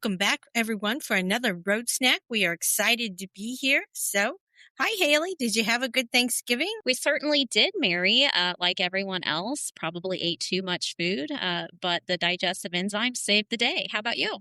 Welcome back, everyone, for another Road Snack. We are excited to be here. So, hi, Haley. Did you have a good Thanksgiving? We certainly did, Mary. Like everyone else, probably ate too much food, but the digestive enzymes saved the day. How about you?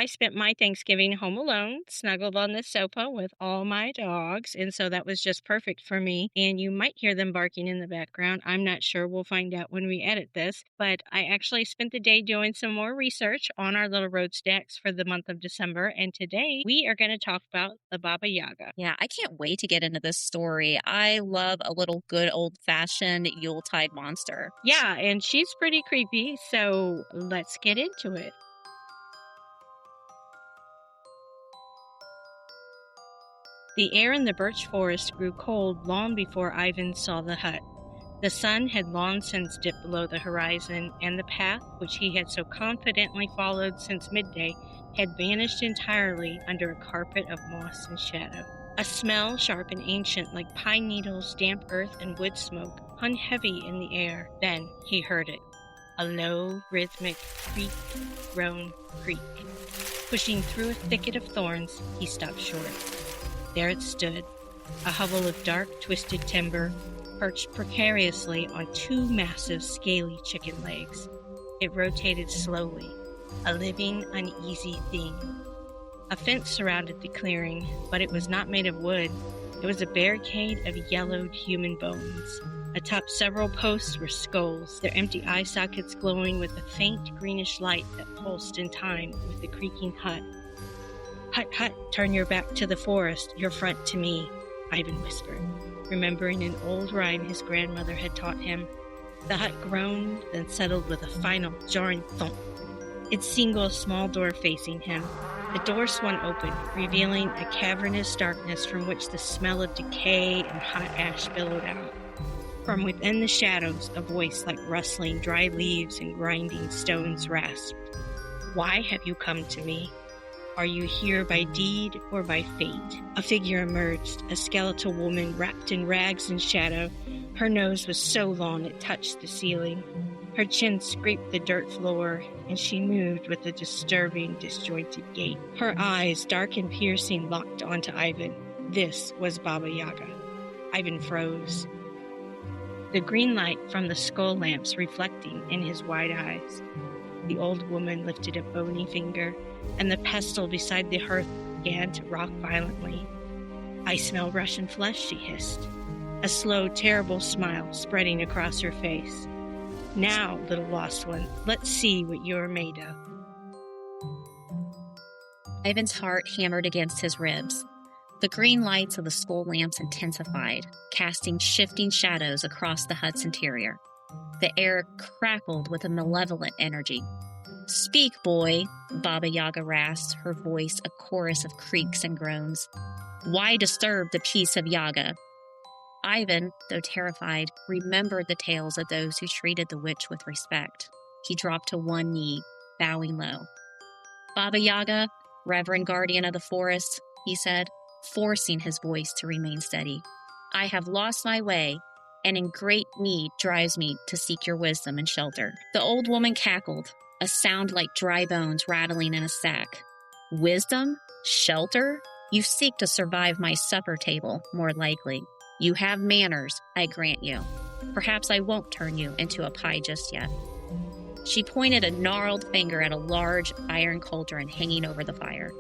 I spent my Thanksgiving home alone, snuggled on the sofa with all my dogs, and so that was just perfect for me. And you might hear them barking in the background. I'm not sure. We'll find out when we edit this. But I actually spent the day doing some more research on our little road stacks for the month of December. And today we are going to talk about the Baba Yaga. Yeah, I can't wait to get into this story. I love a little good old-fashioned Yuletide monster. Yeah, and she's pretty creepy, so let's get into it. The air in the birch forest grew cold long before Ivan saw the hut. The sun had long since dipped below the horizon, and the path, which he had so confidently followed since midday, had vanished entirely under a carpet of moss and shadow. A smell, sharp and ancient, like pine needles, damp earth, and wood smoke, hung heavy in the air. Then he heard it. A low, rhythmic creak, groan, creak. Pushing through a thicket of thorns, he stopped short. There it stood, a hovel of dark, twisted timber, perched precariously on two massive, scaly chicken legs. It rotated slowly, a living, uneasy thing. A fence surrounded the clearing, but it was not made of wood. It was a barricade of yellowed human bones. Atop several posts were skulls, their empty eye sockets glowing with a faint greenish light that pulsed in time with the creaking hut. "Hut, hut, turn your back to the forest, your front to me," Ivan whispered, remembering an old rhyme his grandmother had taught him. The hut groaned, then settled with a final jarring thump. It singled a small door facing him. The door swung open, revealing a cavernous darkness from which the smell of decay and hot ash billowed out. From within the shadows, a voice like rustling dry leaves and grinding stones rasped. "Why have you come to me? Are you here by deed or by fate?" A figure emerged, a skeletal woman wrapped in rags and shadow. Her nose was so long it touched the ceiling. Her chin scraped the dirt floor, and she moved with a disturbing, disjointed gait. Her eyes, dark and piercing, locked onto Ivan. This was Baba Yaga. Ivan froze. The green light from the skull lamps reflecting in his wide eyes. The old woman lifted a bony finger, and the pestle beside the hearth began to rock violently. "I smell Russian flesh," she hissed, a slow, terrible smile spreading across her face. "Now, little lost one, let's see what you're made of." Ivan's heart hammered against his ribs. The green lights of the skull lamps intensified, casting shifting shadows across the hut's interior. The air crackled with a malevolent energy. "Speak, boy," Baba Yaga rasped, her voice a chorus of creaks and groans. "Why disturb the peace of Yaga?" Ivan, though terrified, remembered the tales of those who treated the witch with respect. He dropped to one knee, bowing low. "Baba Yaga, Reverend Guardian of the Forest," he said, forcing his voice to remain steady. "I have lost my way, and in great need drives me to seek your wisdom and shelter." The old woman cackled, a sound like dry bones rattling in a sack. "Wisdom? Shelter? You seek to survive my supper table, more likely. You have manners, I grant you. Perhaps I won't turn you into a pie just yet." She pointed a gnarled finger at a large iron cauldron hanging over the fire.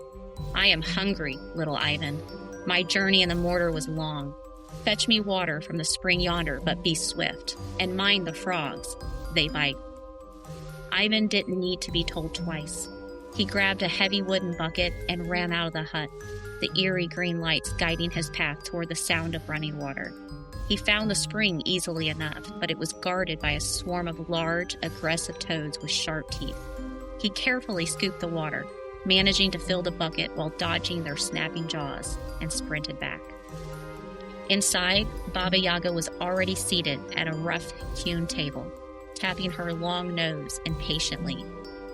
"I am hungry, little Ivan. My journey in the mortar was long. Fetch me water from the spring yonder, but be swift, and mind the frogs. They bite." Ivan didn't need to be told twice. He grabbed a heavy wooden bucket and ran out of the hut, the eerie green lights guiding his path toward the sound of running water. He found the spring easily enough, but it was guarded by a swarm of large, aggressive toads with sharp teeth. He carefully scooped the water, managing to fill the bucket while dodging their snapping jaws, and sprinted back. Inside, Baba Yaga was already seated at a rough-hewn table, tapping her long nose impatiently.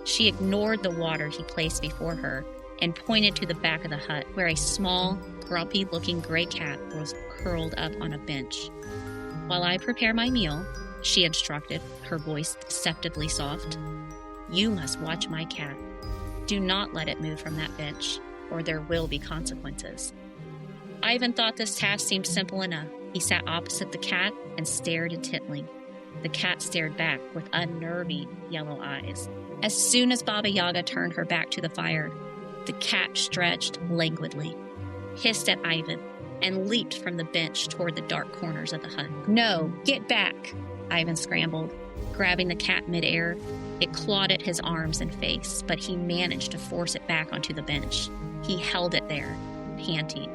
She ignored the water he placed before her and pointed to the back of the hut, where a small, grumpy-looking gray cat was curled up on a bench. "While I prepare my meal," she instructed, her voice deceptively soft, "you must watch my cat. Do not let it move from that bench, or there will be consequences. Ivan thought this task seemed simple enough. He sat opposite the cat and stared intently. The cat stared back with unnerving yellow eyes. As soon as Baba Yaga turned her back to the fire, the cat stretched languidly, hissed at Ivan, and leaped from the bench toward the dark corners of the hut. "No, get back!" Ivan scrambled, grabbing the cat midair. It clawed at his arms and face, but he managed to force it back onto the bench. He held it there, panting.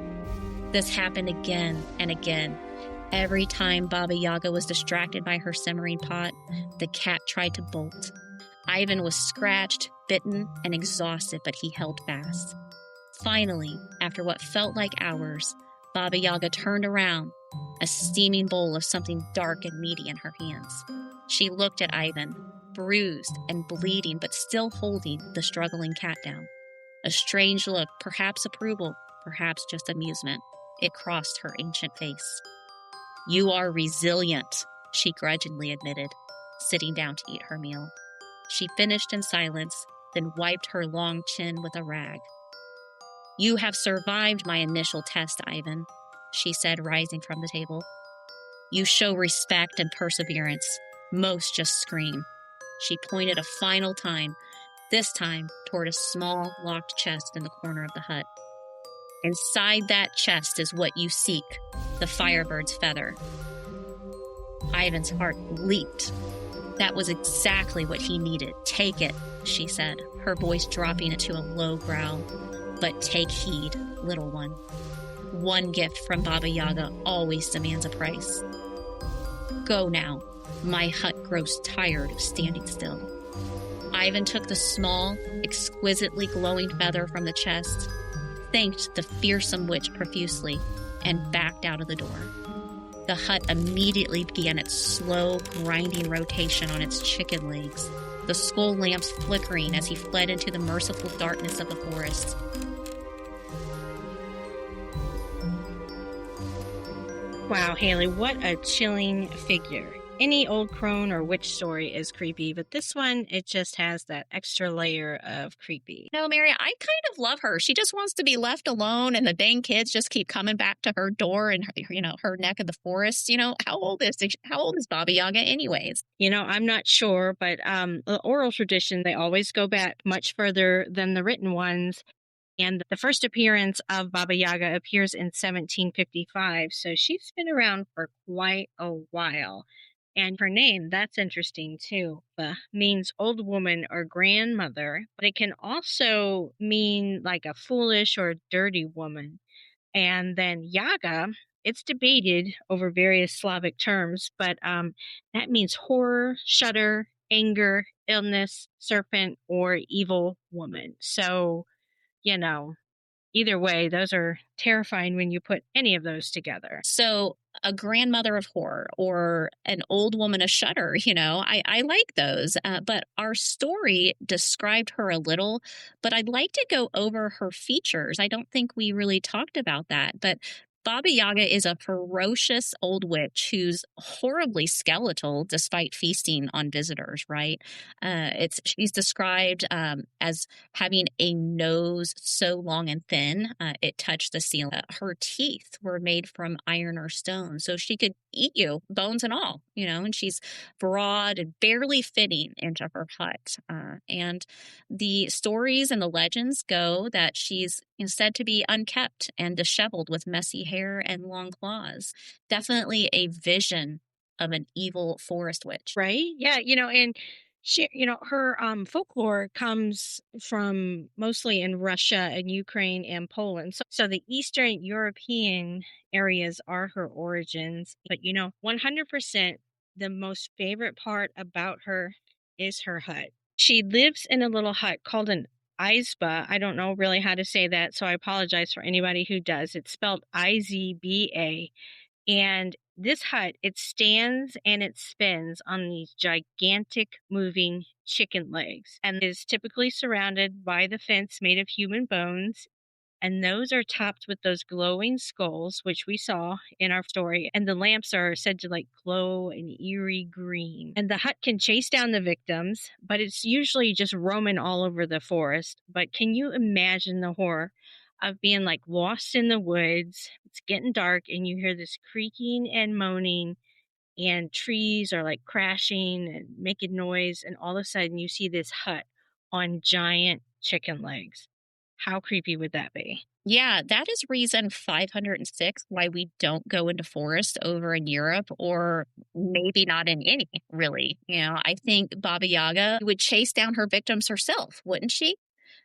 This happened again and again. Every time Baba Yaga was distracted by her simmering pot, the cat tried to bolt. Ivan was scratched, bitten, and exhausted, but he held fast. Finally, after what felt like hours, Baba Yaga turned around, a steaming bowl of something dark and meaty in her hands. She looked at Ivan, bruised and bleeding, but still holding the struggling cat down. A strange look, perhaps approval, perhaps just amusement. It crossed her ancient face. "You are resilient," she grudgingly admitted, sitting down to eat her meal. She finished in silence, then wiped her long chin with a rag. "You have survived my initial test, Ivan," she said, rising from the table. "You show respect and perseverance. Most just scream." She pointed a final time, this time toward a small, locked chest in the corner of the hut. "Inside that chest is what you seek, the firebird's feather." Ivan's heart leaped. That was exactly what he needed. "Take it," she said, her voice dropping into a low growl. "But take heed, little one. One gift from Baba Yaga always demands a price. Go now. My hut grows tired of standing still." Ivan took the small, exquisitely glowing feather from the chest, thanked the fearsome witch profusely, and backed out of the door. The hut immediately began its slow, grinding rotation on its chicken legs, the skull lamps flickering as he fled into the merciful darkness of the forest. Wow, Haley, what a chilling figure. Any old crone or witch story is creepy, but this one, it just has that extra layer of creepy. No, Mary, I kind of love her. She just wants to be left alone, and the dang kids just keep coming back to her door and her neck of the forest. How old is Baba Yaga, anyways? I'm not sure, but the oral tradition, they always go back much further than the written ones. And the first appearance of Baba Yaga appears in 1755, so she's been around for quite a while. And her name, that's interesting too, means old woman or grandmother, but it can also mean like a foolish or dirty woman. And then Yaga, it's debated over various Slavic terms, but that means horror, shudder, anger, illness, serpent, or evil woman. So, either way, those are terrifying when you put any of those together. So a grandmother of horror or an old woman of shudder, I like those. But our story described her a little, but I'd like to go over her features. I don't think we really talked about that, but Baba Yaga is a ferocious old witch who's horribly skeletal despite feasting on visitors, right? She's described as having a nose so long and thin it touched the ceiling. Her teeth were made from iron or stone, so she could eat you, bones and all, and she's broad and barely fitting into her hut. And the stories and the legends go that she's said to be unkept and disheveled with messy hair and long claws. Definitely a vision of an evil forest witch. Right? Yeah, and she, her folklore comes from mostly in Russia and Ukraine and Poland. So the Eastern European areas are her origins. But 100% the most favorite part about her is her hut. She lives in a little hut called an Izba. I don't know really how to say that, so I apologize for anybody who does. It's spelled Izba. And this hut, it stands and it spins on these gigantic moving chicken legs and is typically surrounded by the fence made of human bones. and those are topped with those glowing skulls, which we saw in our story. And the lamps are said to like glow an eerie green. And the hut can chase down the victims, but it's usually just roaming all over the forest. But can you imagine the horror of being like lost in the woods? It's getting dark, and you hear this creaking and moaning, and trees are like crashing and making noise, and all of a sudden you see this hut on giant chicken legs. How creepy would that be? Yeah, that is reason 506 why we don't go into forests over in Europe, or maybe not in any, really. I think Baba Yaga would chase down her victims herself, wouldn't she?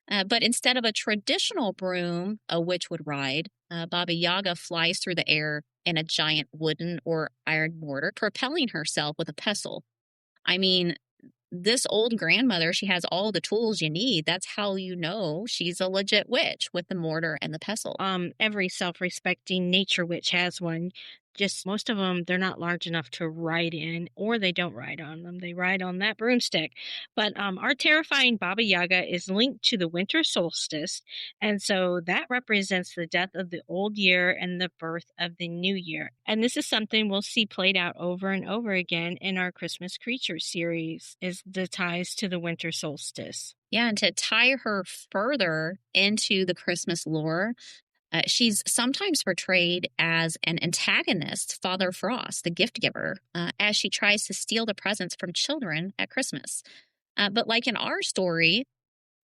But instead of a traditional broom a witch would ride, Baba Yaga flies through the air in a giant wooden or iron mortar, propelling herself with a pestle. I mean, this old grandmother, she has all the tools you need. That's how you know she's a legit witch, with the mortar and the pestle. Every self-respecting nature witch has one. Just most of them, they're not large enough to ride in, or they don't ride on them. They ride on that broomstick. But our terrifying Baba Yaga is linked to the winter solstice, and so that represents the death of the old year and the birth of the new year. And this is something we'll see played out over and over again in our Christmas Creature series, is the ties to the winter solstice. Yeah, and to tie her further into the Christmas lore, she's sometimes portrayed as an antagonist, Father Frost, the gift giver, as she tries to steal the presents from children at Christmas. But like in our story,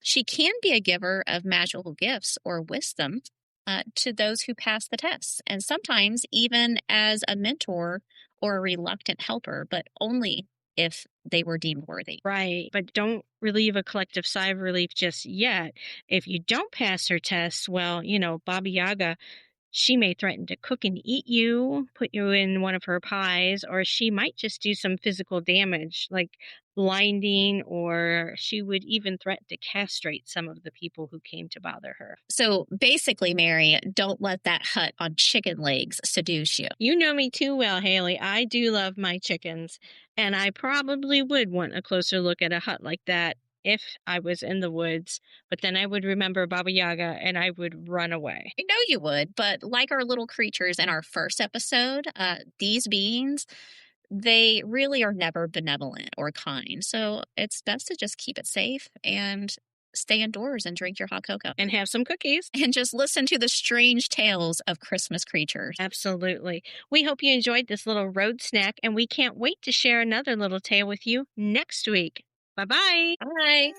she can be a giver of magical gifts or wisdom to those who pass the tests, and sometimes even as a mentor or a reluctant helper, but only if they were deemed worthy. Right. But don't relieve a collective sigh of relief just yet. If you don't pass her tests, well, Baba Yaga, she may threaten to cook and eat you, put you in one of her pies, or she might just do some physical damage, like blinding, or she would even threaten to castrate some of the people who came to bother her. So basically, Mary, don't let that hut on chicken legs seduce you. You know me too well, Haley. I do love my chickens, and I probably would want a closer look at a hut like that if I was in the woods, but then I would remember Baba Yaga and I would run away. I know you would, but like our little creatures in our first episode, these beings, they really are never benevolent or kind. So it's best to just keep it safe and stay indoors and drink your hot cocoa. And have some cookies. And just listen to the strange tales of Christmas creatures. Absolutely. We hope you enjoyed this little road snack, and we can't wait to share another little tale with you next week. Bye-bye. Bye.